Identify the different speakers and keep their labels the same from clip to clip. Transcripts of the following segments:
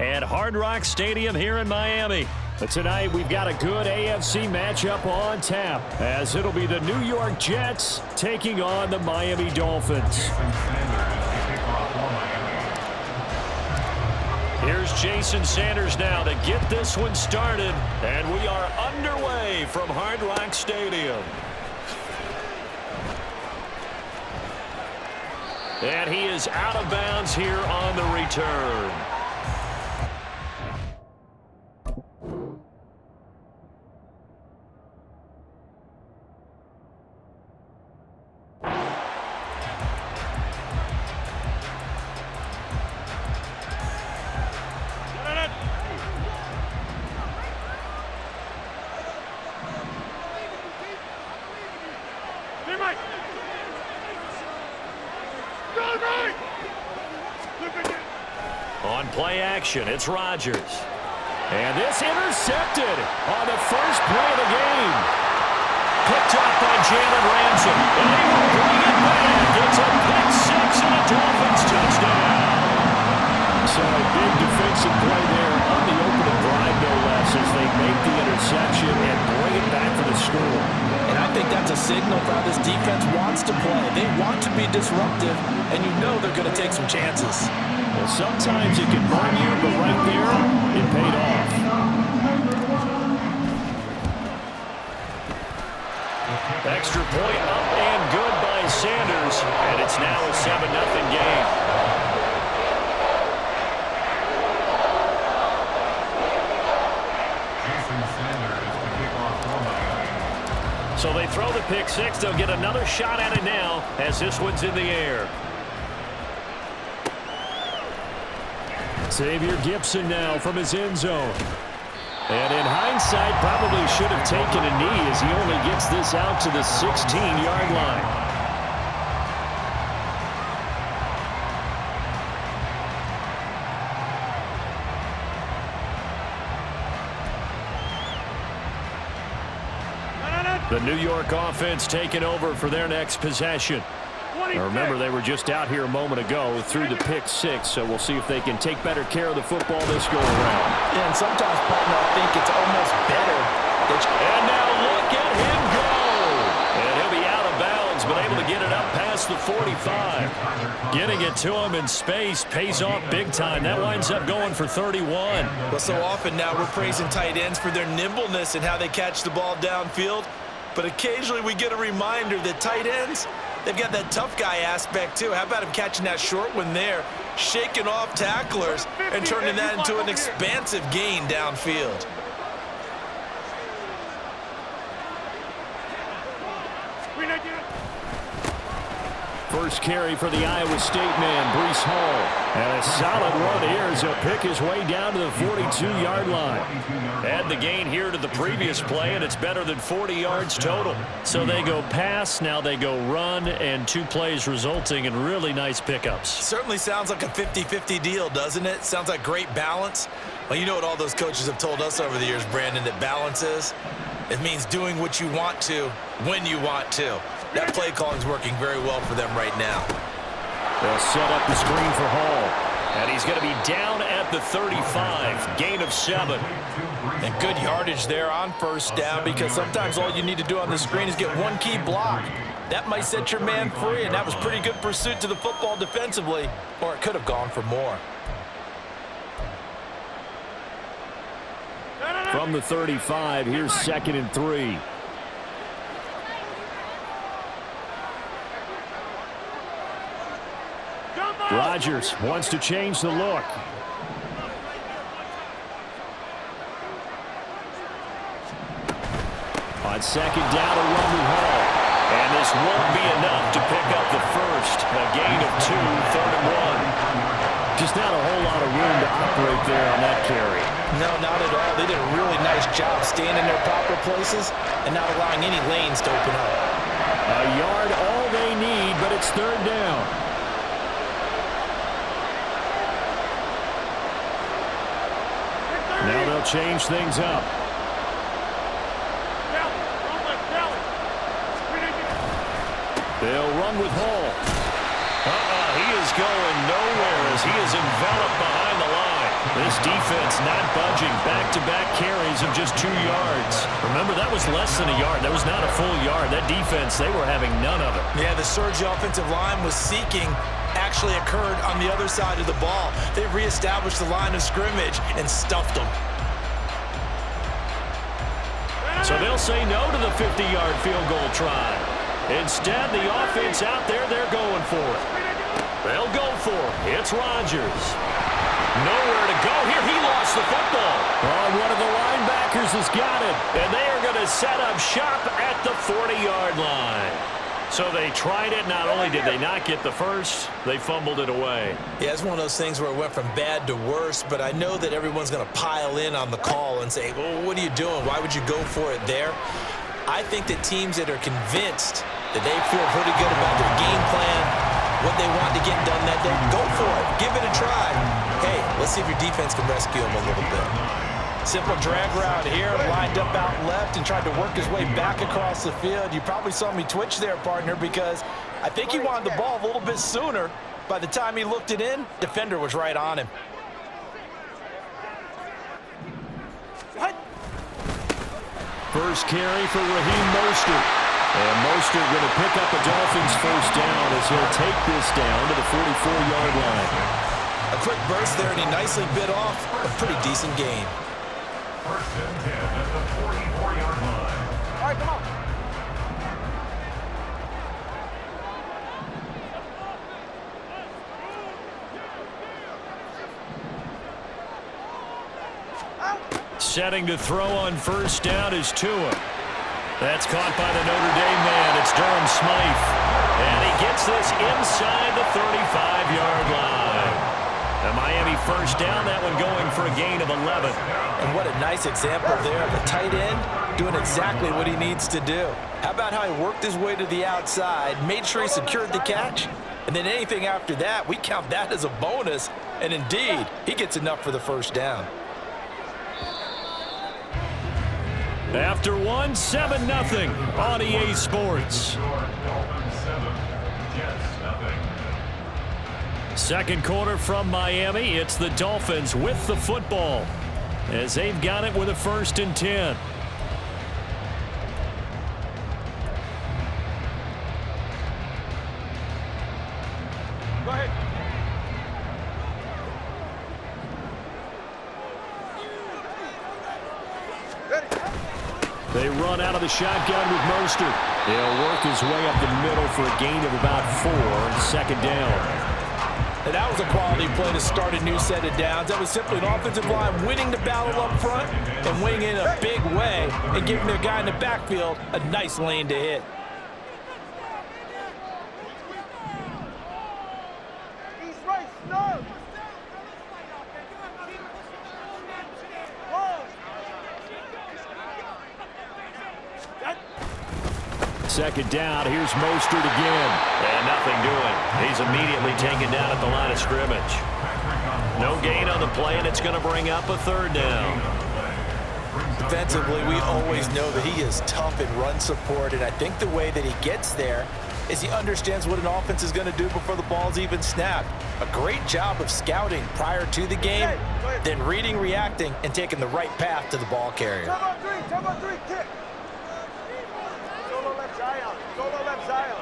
Speaker 1: at Hard Rock Stadium here in Miami. But tonight we've got a good AFC matchup on tap, as it'll be the New York Jets taking on the Miami Dolphins. Here's Jason Sanders now to get this one started, and we are underway from Hard Rock Stadium. And he is out of bounds here on the return. On play action, it's Rodgers. And this intercepted on the first play of the game. Picked up by Jalen Ramsey. And they will bring it back. It's a pick six and a Dolphins touchdown. So a big defensive play there on the opening drive, no less, as they make the interception and bring it back for the score.
Speaker 2: And I think that's a signal for how this defense wants to play. They want to be disruptive, and you know they're going to take some chances.
Speaker 1: Well, sometimes it can burn you, but right there, it paid off. Extra point up and good by Sanders, and it's now a 7-0 game. So they throw the pick six. They'll get another shot at it now as this one's in the air. Xavier Gibson now from his end zone. And in hindsight, probably should have taken a knee as he only gets this out to the 16-yard line. The New York offense taking over for their next possession. Now remember, they were just out here a moment ago through the pick six, so we'll see if they can take better care of the football this go around.
Speaker 2: Yeah, and sometimes, partner, I think it's almost better.
Speaker 1: And now look at him go! And he'll be out of bounds, but able to get it up past the 45. Getting it to him in space pays off big time. That winds up going for 31.
Speaker 2: Well, so often now we're praising tight ends for their nimbleness and how they catch the ball downfield. But occasionally we get a reminder that tight ends, they've got that tough guy aspect too. How about him catching that short one there, shaking off tacklers, and turning that into an expansive gain downfield?
Speaker 1: First carry for the Iowa State man, Breece Hall. And a solid run here as he'll pick his way down to the 42-yard line. Add the gain here to the previous play, and it's better than 40 yards total. So they go pass, now they go run, and 2 plays resulting in really nice pickups.
Speaker 2: Certainly sounds like a 50-50 deal, doesn't it? Sounds like great balance. Well, you know what all those coaches have told us over the years, Brandon, that balance is? It means doing what you want to when you want to. That play calling is working very well for them right now.
Speaker 1: They'll set up the screen for Hall. And he's going to be down at the 35. Gain of 7.
Speaker 2: And good yardage there on first down, because sometimes all you need to do on the screen is get one key block. That might set your man free, and that was pretty good pursuit to the football defensively, or it could have gone for more.
Speaker 1: From the 35, here's 2nd and 3. Rodgers wants to change the look. On 2nd down, a run with Hall. And this won't be enough to pick up the first. A gain of 2, 3rd and 1. Just not a whole lot of room to operate there on that carry.
Speaker 2: No, not at all. They did a really nice job staying in their proper places and not allowing any lanes to open up.
Speaker 1: A yard all they need, but it's 3rd down. Now they'll change things up. They'll run with Hall. He is going nowhere as he is enveloped behind the line. This defense not budging. Back-to-back carries of just 2 yards. Remember, that was less than a yard. That was not a full yard. That defense, they were having none of it.
Speaker 2: Yeah, the surge the offensive line was seeking actually occurred on the other side of the ball. They reestablished the line of scrimmage and stuffed them.
Speaker 1: So they'll say no to the 50-yard field goal try. Instead, the offense out there, they're going for it. They'll go for it. It's Rodgers. Nowhere to go here. He lost the football. Oh, one of the linebackers has got it. And they are going to set up shop at the 40-yard line. So they tried it. Not only did they not get the first, they fumbled it away.
Speaker 2: Yeah, it's one of those things where it went from bad to worse, but I know that everyone's going to pile in on the call and say, well, what are you doing? Why would you go for it there? I think that teams that are convinced that they feel pretty good about their game plan, what they want to get done that day, go for it. Give it a try. Hey, let's see if your defense can rescue them a little bit. Simple drag route here, lined up out left and tried to work his way back across the field. You probably saw me twitch there, partner, because I think he wanted the ball a little bit sooner. By the time he looked it in, defender was right on him.
Speaker 1: First carry for Raheem Mostert. And Mostert going to pick up the Dolphins' first down as he'll take this down to the 44-yard line.
Speaker 2: A quick burst there, and he nicely bit off a pretty decent gain.
Speaker 3: First and 10 at the 44-yard line.
Speaker 4: All right, come on.
Speaker 1: Setting to throw on first down is Tua. That's caught by the Notre Dame man. It's Durham Smythe. And he gets this inside the 35-yard line. The Miami first down, that one going for a gain of 11.
Speaker 2: And what a nice example there of a tight end doing exactly what he needs to do. How about how he worked his way to the outside, made sure he secured the catch, and then anything after that, we count that as a bonus. And indeed, he gets enough for the first down.
Speaker 1: After 7-0 on EA Sports. Second quarter from Miami. It's the Dolphins with the football as they've got it with a 1st and 10.
Speaker 4: Go ahead.
Speaker 1: They run out of the shotgun with Mostert. He'll work his way up the middle for a gain of about 4, 2nd down.
Speaker 2: And that was a quality play to start a new set of downs. That was simply an offensive line winning the battle up front and winning in a big way and giving their guy in the backfield a nice lane to hit.
Speaker 4: East right, snug.
Speaker 1: Second down, here's Mostert again. And nothing doing. He's immediately taken down at the line of scrimmage. No gain on the play, and it's going to bring up a 3rd down.
Speaker 2: Defensively, we always know that he is tough in run support, and I think the way that he gets there is he understands what an offense is going to do before the ball's even snapped. A great job of scouting prior to the game, then reading, reacting, and taking the right path to the ball carrier.
Speaker 4: Come on, three, kick. Solo left Zion. Solo left Zion.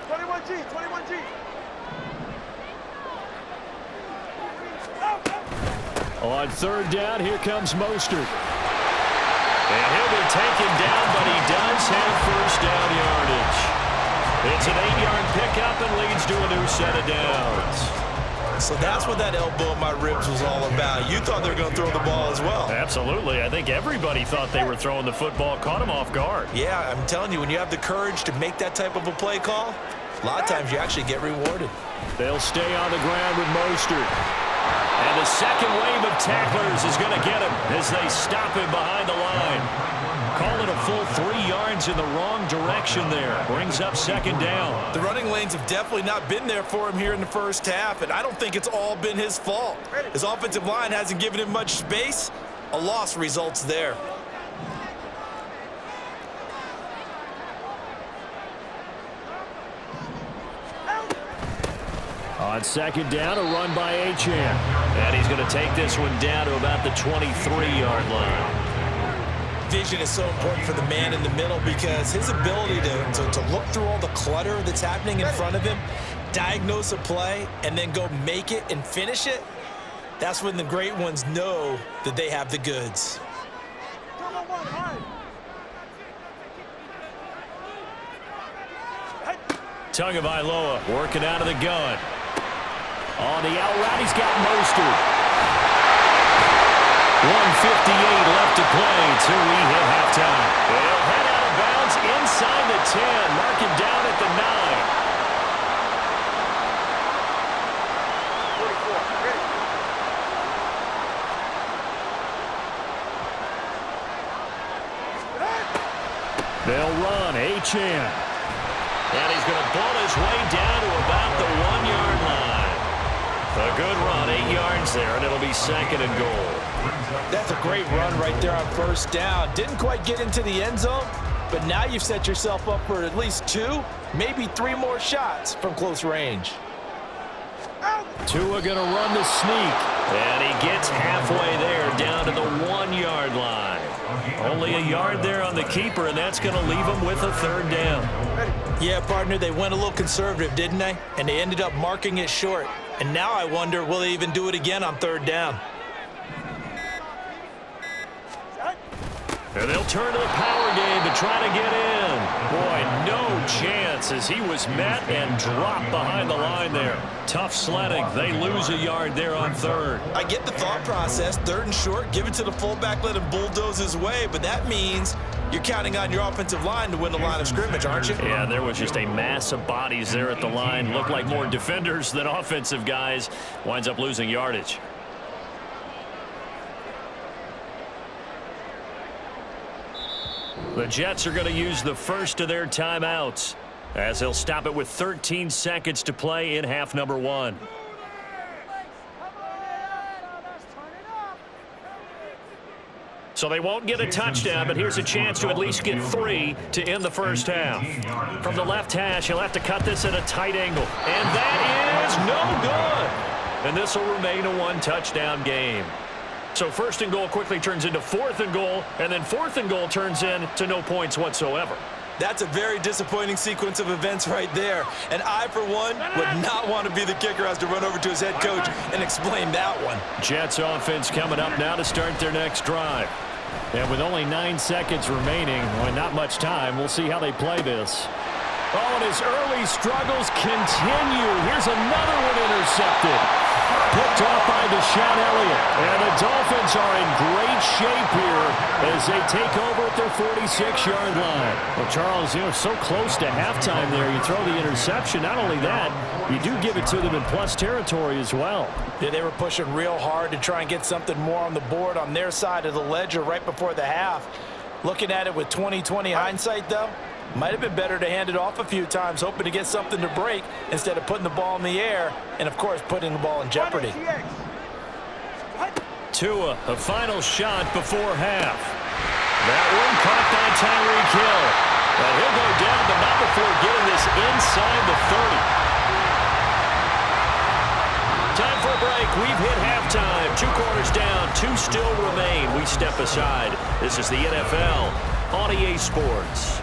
Speaker 4: 21G, 21G.
Speaker 1: On 3rd down, here comes Mostert. And he'll be taken down, but he does have first down yardage. It's an 8-yard pickup and leads to a new set of downs.
Speaker 2: So that's what that elbow in my ribs was all about. You thought they were going to throw the ball as well.
Speaker 1: Absolutely. I think everybody thought they were throwing the football, caught him off guard.
Speaker 2: Yeah, I'm telling you, when you have the courage to make that type of a play call, a lot of times you actually get rewarded.
Speaker 1: They'll stay on the ground with Mostert. And the second wave of tacklers is going to get him as they stop him behind the line. Call it a full 3 yards in the wrong direction there. Brings up 2nd down.
Speaker 2: The running lanes have definitely not been there for him here in the first half, and I don't think it's all been his fault. His offensive line hasn't given him much space. A loss results there.
Speaker 1: On 2nd down, a run by Achane. And he's going to take this one down to about the 23-yard line.
Speaker 2: Vision is so important for the man in the middle because his ability to look through all the clutter that's happening in front of him, diagnose a play, and then go make it and finish it, that's when the great ones know that they have the goods.
Speaker 1: Tagovailoa working out of the gun. On the out route, he's got Mostert. 1:58 left to play till we hit halftime. They'll head out of bounds inside the 10. Mark him down at the 9. 44. They'll run H.2H. And he's going to ball his way down to about the 1-yard line. A good run, 8 yards there, and it'll be 2nd and goal.
Speaker 2: That's a great run right there on first down. Didn't quite get into the end zone, but now you've set yourself up for at least 2, maybe 3 more shots from close range.
Speaker 1: Tua going to run the sneak, and he gets halfway there down to the 1-yard line. Only a yard there on the keeper, and that's going to leave him with a 3rd down.
Speaker 2: Yeah, partner, they went a little conservative, didn't they? And they ended up marking it short. And now I wonder, will they even do it again on 3rd down?
Speaker 1: And they'll turn to the power game to try to get in. Boy, no chance as he was met and dropped behind the line there. Tough sledding. They lose a yard there on 3rd.
Speaker 2: I get the thought process. 3rd and short, give it to the fullback, let him bulldoze his way. But that means you're counting on your offensive line to win the line of scrimmage, aren't you?
Speaker 1: Yeah, there was just a mass of bodies there at the line. Looked like more defenders than offensive guys. Winds up losing yardage. The Jets are going to use the first of their timeouts as they'll stop it with 13 seconds to play in half number 1. So they won't get a touchdown, but here's a chance to at least get 3 to end the first half. From the left hash, he'll have to cut this at a tight angle. And that is no good. And this will remain a 1-touchdown game. So 1st and goal quickly turns into 4th and goal, and then 4th and goal turns into no points whatsoever.
Speaker 2: That's a very disappointing sequence of events right there. And I, for one, would not want to be the kicker who has to run over to his head coach and explain that one.
Speaker 1: Jets offense coming up now to start their next drive. And with only 9 seconds remaining, well, not much time, we'll see how they play this. Oh, and his early struggles continue. Here's another one intercepted. Picked off by Deshaun Elliott. And the Dolphins are in great shape here as they take over at their 46-yard line. Well, Charles, so close to halftime there. You throw the interception. Not only that, you do give it to them in plus territory as well.
Speaker 2: Yeah, they were pushing real hard to try and get something more on the board on their side of the ledger right before the half. Looking at it with 20/20 hindsight, though, might have been better to hand it off a few times, hoping to get something to break instead of putting the ball in the air and, of course, putting the ball in jeopardy.
Speaker 1: Tua, a final shot before half. That one caught by Tyreek Hill. Well, he'll go down, but not before getting this inside the 30. Time for a break. We've hit halftime. 2 quarters down, 2 still remain. We step aside. This is the NFL on EA Sports.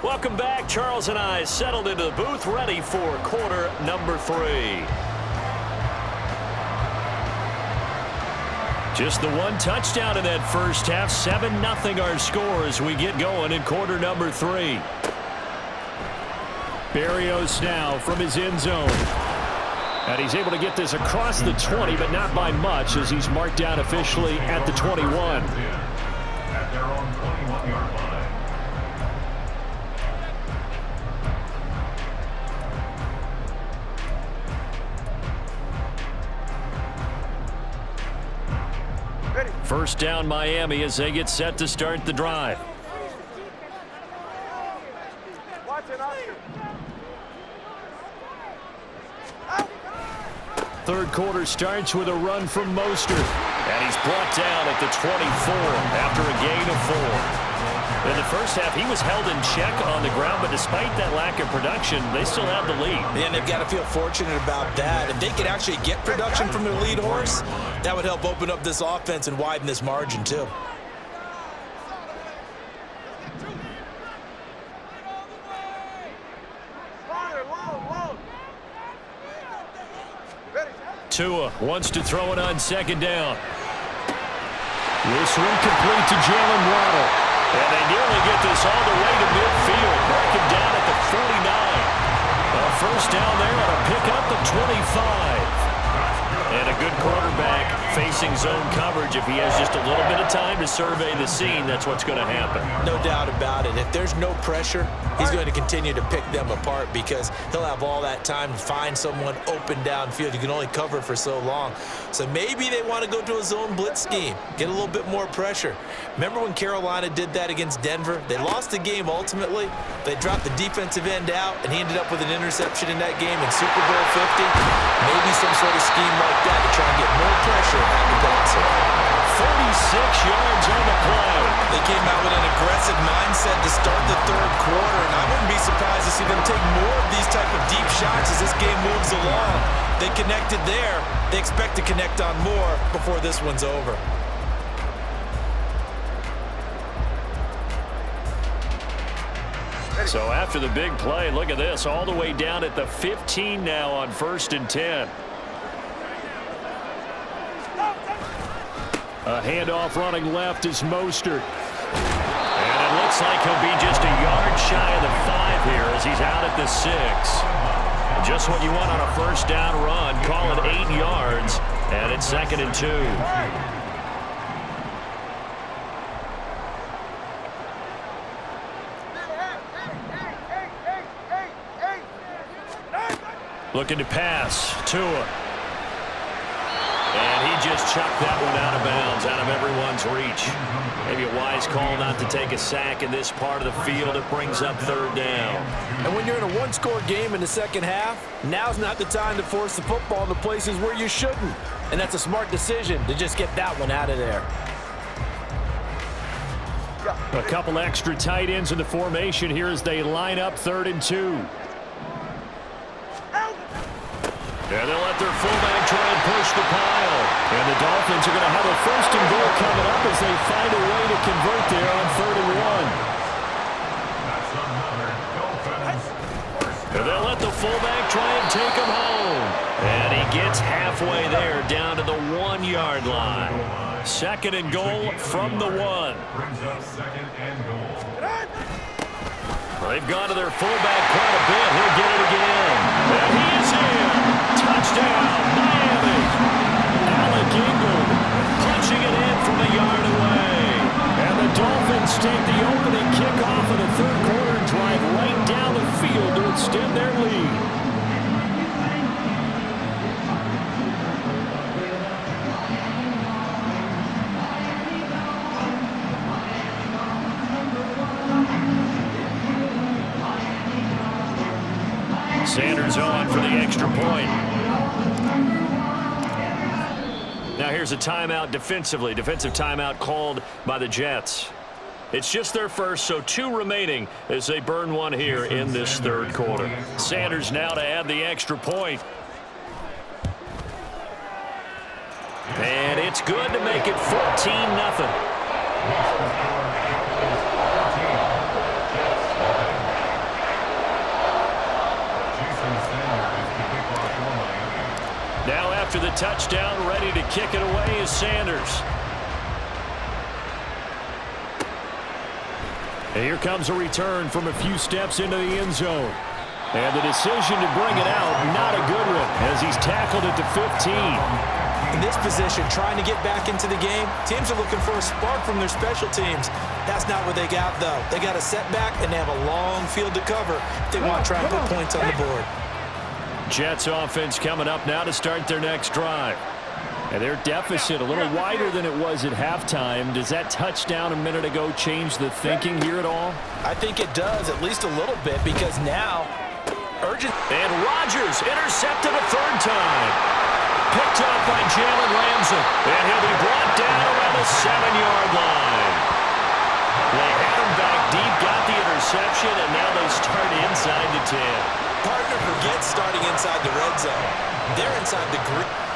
Speaker 1: Welcome back. Charles and I settled into the booth, ready for quarter number 3. Just the 1 touchdown in that first half. 7-0 our score as we get going in quarter number 3. Berrios now from his end zone. And he's able to get this across the 20, but not by much as he's marked down officially at the 21.
Speaker 3: At their own 21-yard line.
Speaker 1: First down Miami as they get set to start the drive.
Speaker 4: Watch it, Oscar.
Speaker 1: 3rd quarter starts with a run from Mostert. And he's brought down at the 24 after a gain of 4. In the first half, he was held in check on the ground, but despite that lack of production, they still have the lead.
Speaker 2: And they've got to feel fortunate about that. If they could actually get production from their lead horse, that would help open up this offense and widen this margin too.
Speaker 1: Tua wants to throw it on second down. This one complete to Jalen Waddle. And they nearly get this all the way to midfield. Break him down at the 49. A first down there on a pickup of 25. And a good quarterback facing zone coverage. If he has just a little bit of time to survey the scene, that's what's going to happen.
Speaker 2: No doubt about it. If there's no pressure, he's going to continue to pick them apart because he'll have all that time to find someone open downfield. You can only cover for so long. So maybe they want to go to a zone blitz scheme, get a little bit more pressure. Remember when Carolina did that against Denver? They lost the game ultimately. They dropped the defensive end out, and he ended up with an interception in that game in Super Bowl 50. Maybe some sort of scheme like that to try and get more pressure at the passer.
Speaker 1: 46 yards on the play.
Speaker 2: They came out with an aggressive mindset to start the third quarter, and I wouldn't be surprised to see them take more of these type of deep shots as this game moves along. They connected there. They expect to connect on more before this one's over.
Speaker 1: So after the big play, look at this, all the way down at the 15 now on 1st and 10. A handoff running left is Mostert. And it looks like he'll be just a yard shy of the 5 here as he's out at the 6. Just what you want on a first down run. Call it 8 yards, and it's 2nd and 2. Looking to pass. Tua. And he just chucked that one out of bounds, out of everyone's reach. Maybe a wise call not to take a sack in this part of the field. It brings up 3rd down.
Speaker 5: And when you're in a one-score game in the second half, now's not the time to force the football in the places where you shouldn't. And that's a smart decision to just get that one out of there.
Speaker 1: A couple extra tight ends in the formation here as they line up 3rd and 2. And they'll let their fullback try and push the pile. And the Dolphins are going to have a 1st and goal coming up as they find a way to convert there on 3rd and 1. And they'll let the fullback try and take him home. And he gets halfway there down to the 1-yard line. 2nd and goal from the 1.
Speaker 3: Brings up 2nd and goal.
Speaker 1: They've gone to their fullback quite a bit. He'll get it again. And he is in. Touchdown, Miami. Alec Ingold punching it in from a yard away. And the Dolphins take the opening kickoff of the 3rd quarter and drive right down the field to extend their lead. Sanders on for the extra point. Now here's a timeout defensively. Defensive timeout called by the Jets. It's just their first, so 2 remaining as they burn one here in this 3rd quarter. Sanders now to add the extra point. And it's good to make it 14-0. Now after the touchdown, ready to kick it away is Sanders. And here comes a return from a few steps into the end zone. And the decision to bring it out, not a good one, as he's tackled at the 15.
Speaker 2: In this position, trying to get back into the game, teams are looking for a spark from their special teams. That's not what they got, though. They got a setback, and they have a long field to cover if they want to try and put points on the board.
Speaker 1: Jets offense coming up now to start their next drive. And their deficit a little wider than it was at halftime. Does that touchdown a minute ago change the thinking here at all?
Speaker 2: I think it does, at least a little bit, because now urgent.
Speaker 1: And Rodgers intercepted a 3rd time. Picked up by Jalen Ramsey. And he'll be brought down around the 7-yard line. They had him back reception, and now they start inside the 10.
Speaker 2: Partner, forget starting inside the red zone. They're inside the green.